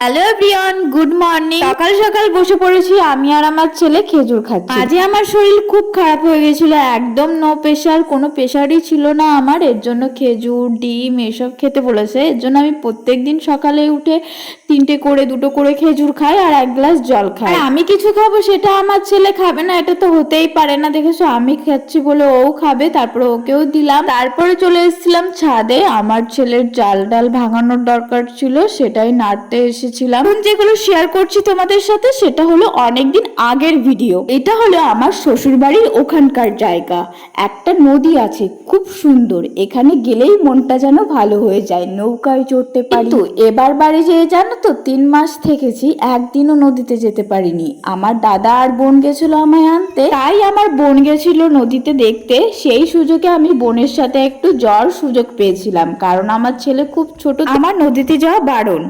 Hello everyone, good morning. সকাল সকাল বসে পড়েছি আমি আর আমার ছেলে খেজুর খাচ্ছি। আজকে আমার শরীর খুব খারাপ হয়ে গেছিল, একদম নো প্রেশার, কোনো প্রেশারই ছিল না আমার। এর জন্য খেজুর ডিম এসব খেতে বলেছে। এর জন্য আমি প্রত্যেকদিন সকালে উঠে 3টে করে 2টো করে খেজুর খাই আর 1 গ্লাস জল খাই। আমি কিছু খাবো সেটা আমার ছেলে খাবে না, এটা তো হতেই পারে না। দেখেছো আমি খাচ্ছি বলে ও খাবে, তারপরে ওকেও দিলাম। তারপরে চলে এসেছিলাম ছাদে, আমার ছেলের জাল ডাল ভাঙানোর দরকার ছিল, সেটাই নাড়তে এসেছিলাম। এখন যেগুলো শেয়ার করছি তোমাদের সাথে সেটা হলো অনেকদিন আগের ভিডিও। এটা হলো আমার শ্বশুর বাড়ির ওখানকার জায়গা। একটা নদী আছে খুব সুন্দর, এখানে গেলেই মনটা যেন ভালো হয়ে যায়, নৌকায় চড়তে পারি। তো এবার বাড়ি যেয়ে জানো তো 3 মাস থেকেছি, একদিনও নদীতে যেতে পারিনি। আমার দাদা আর বোন গেছিল আমায় আনতে, তাই আমার বোন গেছিল নদীতে দেখতে। সেই সুযোগে আমি বোনের সাথে একটু যাওয়ার সুযোগ পেয়েছিলাম, কারণ আমার ছেলে খুব ছোট, আমার নদীতে যাওয়া বারণ।